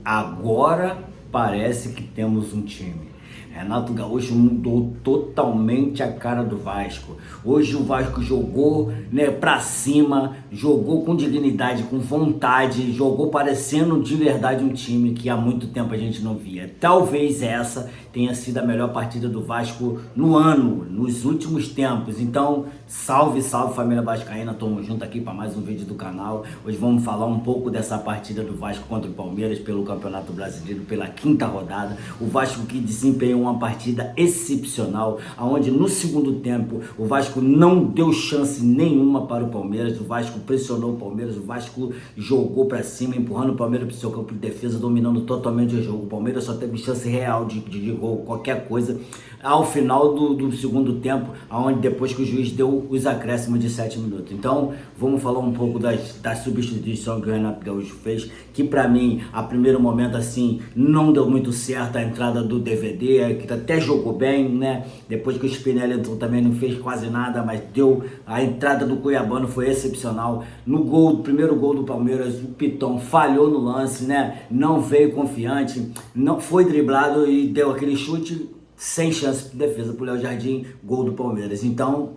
Agora parece que temos um time. Renato Gaúcho mudou totalmente a cara do Vasco. Hoje o Vasco jogou, né, pra cima, jogou com dignidade, com vontade, jogou parecendo de verdade um time que há muito tempo a gente não via. Talvez essa tenha sido a melhor partida do Vasco no ano, nos últimos tempos. Então, salve, salve família vascaína, tamo junto aqui para mais um vídeo do canal. Hoje vamos falar um pouco dessa partida do Vasco contra o Palmeiras pelo Campeonato Brasileiro, pela quinta rodada. O Vasco que desempenhou uma partida excepcional, onde no segundo tempo o Vasco não deu chance nenhuma para o Palmeiras. O Vasco pressionou o Palmeiras, o Vasco jogou para cima, empurrando o Palmeiras para o seu campo de defesa, dominando totalmente o jogo. O Palmeiras só teve chance real de gol, qualquer coisa, ao final do segundo tempo, onde depois que o juiz deu os acréscimos de 7 minutos. Então, vamos falar um pouco da substituição que o Renato Gaúcho fez, que para mim, a primeiro momento, assim, não deu muito certo a entrada do DVD, que até jogou bem, né? Depois que o Spinelli entrou também não fez quase nada, mas deu. A entrada do Cuiabano foi excepcional. No gol, primeiro gol do Palmeiras, o Piton falhou no lance, né? Não veio confiante, não foi driblado e deu aquele chute sem chance de defesa pro Léo Jardim, gol do Palmeiras. Então,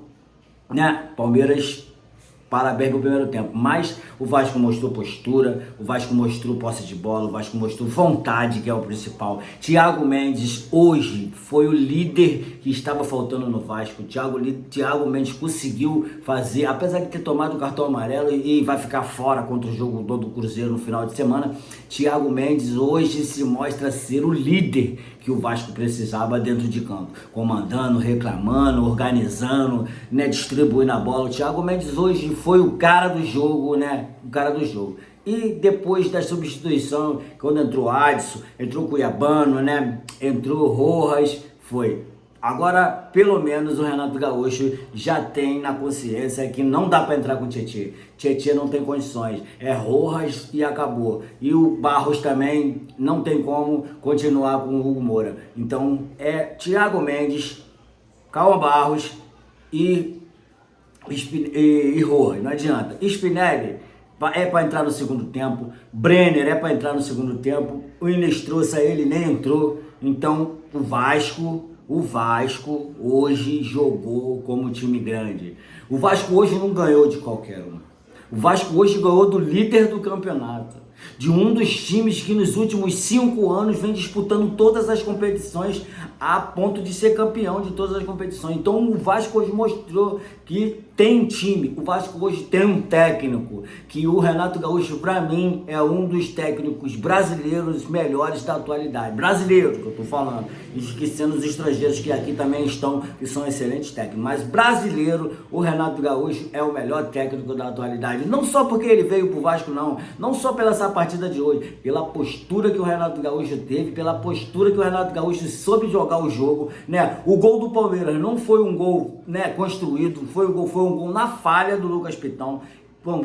né, Palmeiras, parabéns pelo primeiro tempo, mas o Vasco mostrou postura, o Vasco mostrou posse de bola, o Vasco mostrou vontade, que é o principal. Thiago Mendes hoje foi o líder que estava faltando no Vasco. Thiago Mendes conseguiu fazer, apesar de ter tomado o cartão amarelo e vai ficar fora contra o jogo do Cruzeiro no final de semana, Thiago Mendes hoje se mostra ser o líder que o Vasco precisava dentro de campo, comandando, reclamando, organizando, né, distribuindo a bola. O Thiago Mendes hoje foi o cara do jogo, né? O cara do jogo. E depois da substituição, quando entrou Adson, entrou Cuiabano, né? Entrou Rojas, foi. Agora, pelo menos o Renato Gaúcho já tem na consciência que não dá para entrar com o Tietê. Tietê não tem condições. É Rojas e acabou. E o Barros também não tem como continuar com o Hugo Moura. Então, é Thiago Mendes, Calma Barros e Rojas. Não adianta. Spinelli é para entrar no segundo tempo. Brenner é para entrar no segundo tempo. O Inestrosa, ele nem entrou. Então, o Vasco hoje jogou como time grande. O Vasco hoje não ganhou de qualquer um. O Vasco hoje ganhou do líder do campeonato, de um dos times que nos últimos 5 anos vem disputando todas as competições a ponto de ser campeão de todas as competições. Então o Vasco hoje mostrou que tem time. O Vasco hoje tem um técnico, que o Renato Gaúcho, para mim, é um dos técnicos brasileiros melhores da atualidade. Brasileiro, que eu tô falando, esquecendo os estrangeiros que aqui também estão, que são excelentes técnicos. Mas brasileiro, o Renato Gaúcho é o melhor técnico da atualidade. Não só porque ele veio pro Vasco, não. Não só pela essa partida de hoje, pela postura que o Renato Gaúcho teve, pela postura que o Renato Gaúcho soube jogar o jogo, né? O gol do Palmeiras não foi um gol, né, construído, foi um gol na falha do Lucas Piton,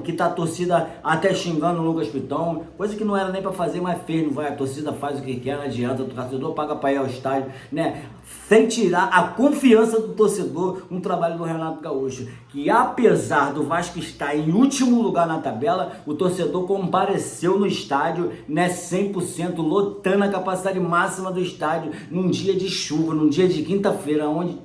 que tá a torcida até xingando o Lucas Piton, coisa que não era nem para fazer, mas fez, não vai, a torcida faz o que quer, não adianta, o torcedor paga para ir ao estádio, né? Sem tirar a confiança do torcedor no trabalho do Renato Gaúcho, que apesar do Vasco estar em último lugar na tabela, o torcedor compareceu no estádio, né, 100%, lotando a capacidade máxima do estádio, num dia de chuva, num dia de quinta-feira, onde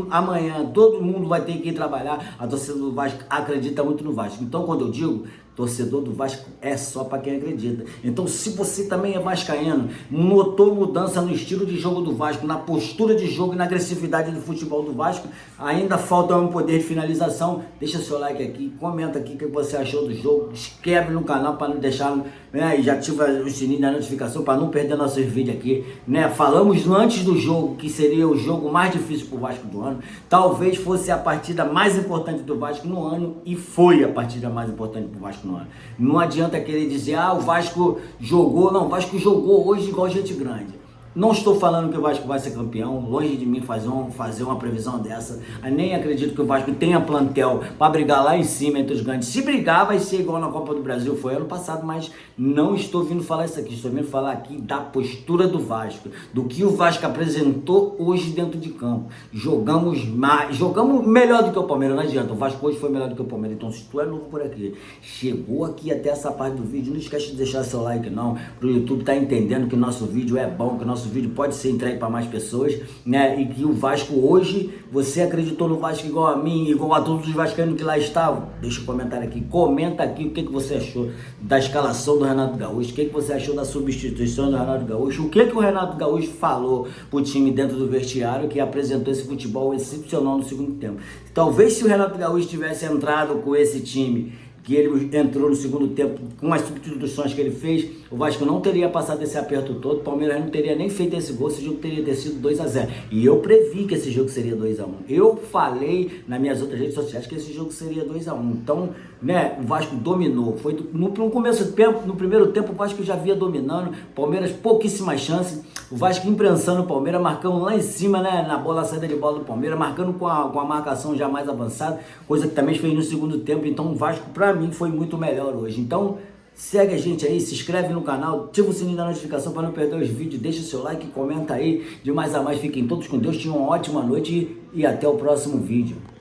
amanhã todo mundo vai ter que ir trabalhar. A torcida do Vasco acredita muito no Vasco. Então, quando eu digo torcedor do Vasco, é só para quem acredita. Então, se você também é vascaíno, notou mudança no estilo de jogo do Vasco, na postura de jogo e na agressividade do futebol do Vasco, ainda falta um poder de finalização, deixa seu like aqui, comenta aqui o que você achou do jogo, inscreve no canal para não deixar, né, e já ativa o sininho da notificação para não perder nossos vídeos aqui, né? Falamos antes do jogo que seria o jogo mais difícil para o Vasco do ano, talvez fosse a partida mais importante do Vasco no ano, e foi a partida mais importante para o Vasco no ano. Não adianta querer dizer, o Vasco jogou, não, o Vasco jogou hoje igual gente grande. Não estou falando que o Vasco vai ser campeão, longe de mim fazer uma previsão dessa. Eu nem acredito que o Vasco tenha plantel para brigar lá em cima entre os grandes. Se brigar, vai ser igual na Copa do Brasil, foi ano passado, mas não estou vindo falar isso aqui. Estou vindo falar aqui da postura do Vasco, do que o Vasco apresentou hoje dentro de campo. Jogamos melhor do que o Palmeiras, não adianta. O Vasco hoje foi melhor do que o Palmeiras. Então, se tu é novo por aqui, chegou aqui até essa parte do vídeo, não esquece de deixar seu like não, pro YouTube tá entendendo que nosso vídeo é bom, que nosso vídeo pode ser entregue para mais pessoas, né? E que o Vasco hoje, você acreditou no Vasco igual a mim, igual a todos os vascaínos que lá estavam? Deixa um comentário aqui, comenta aqui o que você achou da escalação do Renato Gaúcho, o que você achou da substituição do Renato Gaúcho, o que o Renato Gaúcho falou pro time dentro do vestiário que apresentou esse futebol excepcional no segundo tempo. Talvez se o Renato Gaúcho tivesse entrado com esse time que ele entrou no segundo tempo, com as substituições que ele fez, o Vasco não teria passado esse aperto todo, o Palmeiras não teria nem feito esse gol, esse jogo teria sido 2-0. E eu previ que esse jogo seria 2-1. Eu falei nas minhas outras redes sociais que esse jogo seria 2-1. Então, né, o Vasco dominou. Foi no começo do tempo, no primeiro tempo, o Vasco já vinha dominando, Palmeiras pouquíssimas chances, o Vasco imprensando o Palmeiras, marcando lá em cima, né, na bola, saída de bola do Palmeiras, marcando com a marcação já mais avançada, coisa que também fez no segundo tempo. Então o Vasco, pra mim, foi muito melhor hoje. Então, segue a gente aí, se inscreve no canal, ativa o sininho da notificação para não perder os vídeos, deixa o seu like, comenta aí, de mais a mais, fiquem todos com Deus, tenham uma ótima noite e até o próximo vídeo.